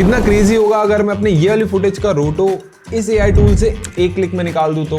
कितना क्रेजी होगा अगर मैं अपने ये वाली फुटेज का रोटो इस AI टूल से एक क्लिक में निकाल दूं तो।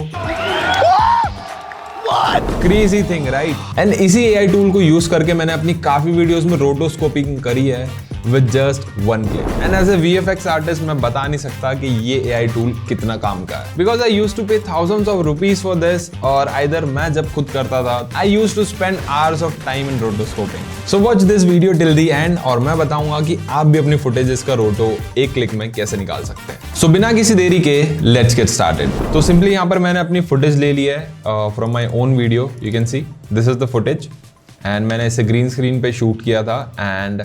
Crazy thing right. एंड इसी AI टूल को यूज करके मैंने अपनी काफी वीडियोस में रोटोस्कोपिंग करी है with just one click. And as a VFX artist मैं बता नहीं सकता कि ये AI टूल कितना काम का है, because I use to pay thousands of rupees for this, और आइदर मैं जब खुद करता था I use to spend hours of time in rotoscoping. So watch this video till the end और मैं बताऊंगा कि आप भी अपनी फुटेजेस का रोटो एक क्लिक में कैसे निकाल सकते हैं। सो बिना किसी देरी के लेट्स गेट स्टार्टेड। तो सिंपली यहाँ पर मैंने अपनी फुटेज ले ली है from my own video. You can see this is the footage and मैंने इसे ग्रीन स्क्रीन पे शूट किया था एंड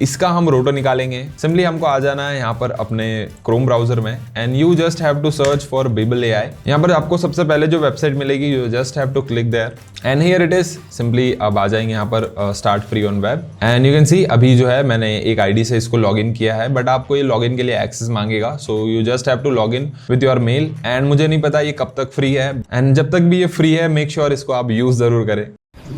इसका हम रोटो निकालेंगे। सिंपली हमको आ जाना है यहाँ पर अपने क्रोम ब्राउजर में and you just have to search for Babel AI। यहाँ पर आपको सबसे पहले जो वेबसाइट मिलेगी you just have to click there and here it is. Simply अब आ जाएंगे यहाँ पर start free on web and you can see अभी जो है मैंने एक आईडी से इसको लॉग इन किया है, बट आपको ये लॉग इन के लिए एक्सेस मांगेगा। So you just have to log in with your mail and मुझे नहीं पता ये कब तक फ्री है एंड जब तक भी ये फ्री है मेक श्योर इसको आप यूज जरूर करें।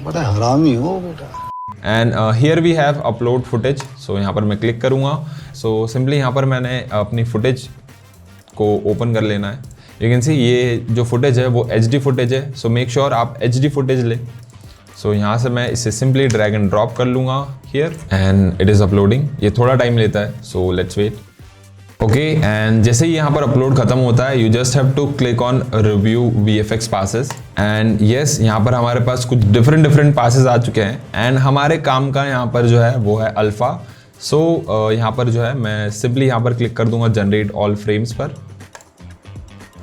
बड़ा हरामी हो बेटा। And here we have upload footage. So यहाँ पर मैं क्लिक करूँगा। सो सिंपली यहाँ पर मैंने अपनी फुटेज को ओपन कर लेना है। यू कैन सी ये जो फुटेज है वो HD फुटेज है। सो मेक श्योर आप HD फुटेज ले। सो यहाँ से मैं इसे सिंपली ड्रैग एंड ड्रॉप कर लूँगा here and it is uploading. ये थोड़ा टाइम लेता है, so let's wait. Okay and जैसे ही यहाँ पर अपलोड खत्म होता है you just have to click on review VFX passes and yes यहाँ पर हमारे पास कुछ डिफरेंट पासेस आ चुके हैं एंड हमारे काम का यहाँ पर जो है वो है अल्फा। सो यहाँ पर जो है मैं सिंपली यहाँ पर क्लिक कर दूंगा जनरेट ऑल फ्रेम्स पर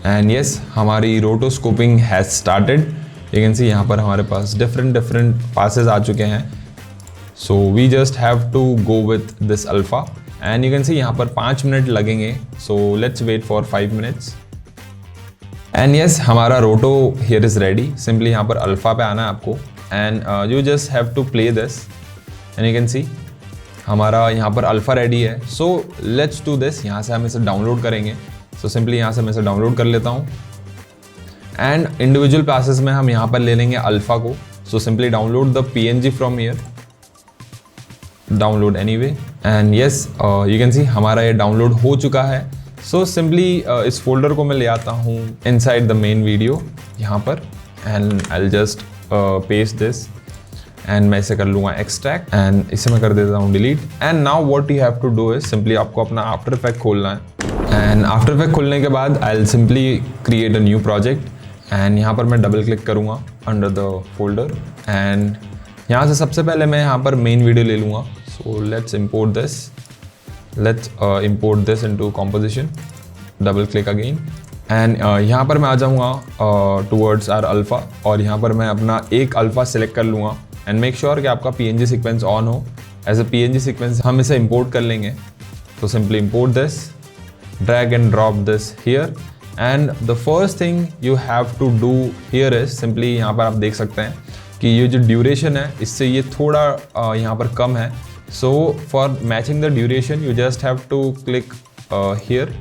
एंड यस हमारी rotoscoping has started. You can see यहाँ पर हमारे पास डिफरेंट पासेस आ चुके हैं। So we just have to go with this alpha and you can see यहाँ पर 5 मिनट लगेंगे। So let's wait for 5 minutes and yes हमारा roto here is ready. Simply यहाँ पर अल्फा पे आना है आपको and you just have to play this and you can see हमारा यहाँ पर अल्फा रेडी है। So let's do this. यहाँ से हम इसे डाउनलोड करेंगे। सो सिंपली यहाँ से मैं इसे डाउनलोड कर लेता हूँ एंड इंडिविजुअल पासेस में हम यहाँ पर ले लेंगे अल्फा को। So simply download the PNG from here, download anyway and yes you can see हमारा ये डाउनलोड हो चुका है। सो सिंपली इस फोल्डर को मैं ले आता हूँ इनसाइड द मेन वीडियो यहाँ पर and I will just paste this and मैं इसे कर लूँगा एक्सट्रैक्ट एंड इसे मैं कर देता हूँ delete. And now what you have to do is simply आपको अपना आफ्टर इफेक्ट खोलना है एंड आफ्टर इफेक्ट खोलने के बाद I will simply create a new project and यहाँ पर मैं डबल क्लिक करूँगा अंडर द फोल्डर एंड यहाँ से सबसे पहले मैं यहाँ पर मेन वीडियो ले लूँगा। So let's import this, let's import this into composition, double click again and यहाँ पर मैं आ जाऊँगा टूवर्ड्स आर अल्फा और यहाँ पर मैं अपना एक अल्फा सेलेक्ट कर लूँगा एंड मेक श्योर कि आपका PNG सीक्वेंस ऑन हो। एज अ PNG सीक्वेंस हम इसे इम्पोर्ट कर लेंगे। तो simply import this, drag and drop this here and the first thing you have to do here is simply यहाँ पर आप देख सकते हैं कि ये जो ड्यूरेशन है इससे ये थोड़ा यहाँ पर कम है। So for matching the duration you just have to click here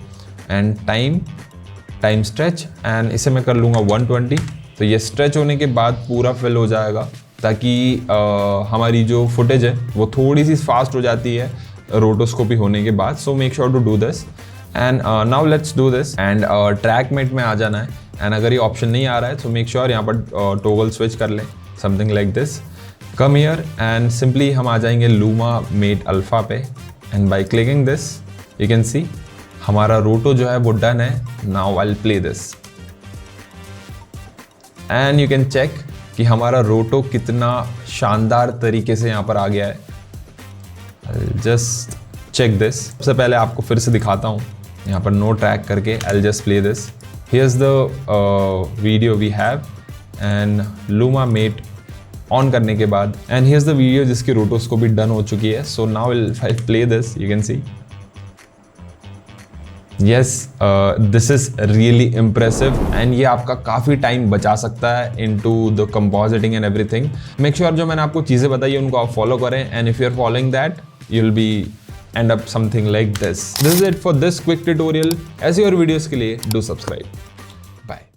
and time stretch and इसे मैं कर लूँगा 120। तो ये स्ट्रेच होने के बाद पूरा फिल हो जाएगा ताकि हमारी जो फुटेज है वो थोड़ी सी फास्ट हो जाती है रोटोस्कोपी होने के बाद। So make sure to do this and now let's do this and track matte में आ जाना है एंड अगर ये ऑप्शन नहीं आ रहा है तो मेक श्योर यहाँ पर टॉगल स्विच कर लें something like this. Come here and simply हम आ जाएंगे Luma Mate Alpha पे and by clicking this you can see हमारा रोटो जो है वो डन है। Now I'll play this and you can check कि हमारा रोटो कितना शानदार तरीके से यहाँ पर आ गया है। I'll just check this। सबसे पहले आपको फिर से दिखाता हूँ यहाँ पर no track करके I'll just play this। Here's the video we have and luma matte on करने के बाद एंड हियर्स द वीडियो जिसकी रोटोस्कोपी डन हो चुकी है। So now if I play this you can C yes this is really impressive and ये आपका काफ़ी टाइम बचा सकता है into the compositing and everything. Make sure जो मैंने आपको चीज़ें बताई है उनको आप फॉलो करें and if you are following that you will be end up something like this. This is it for this quick tutorial. ऐसी और वीडियोज़ के लिए डू सब्सक्राइब।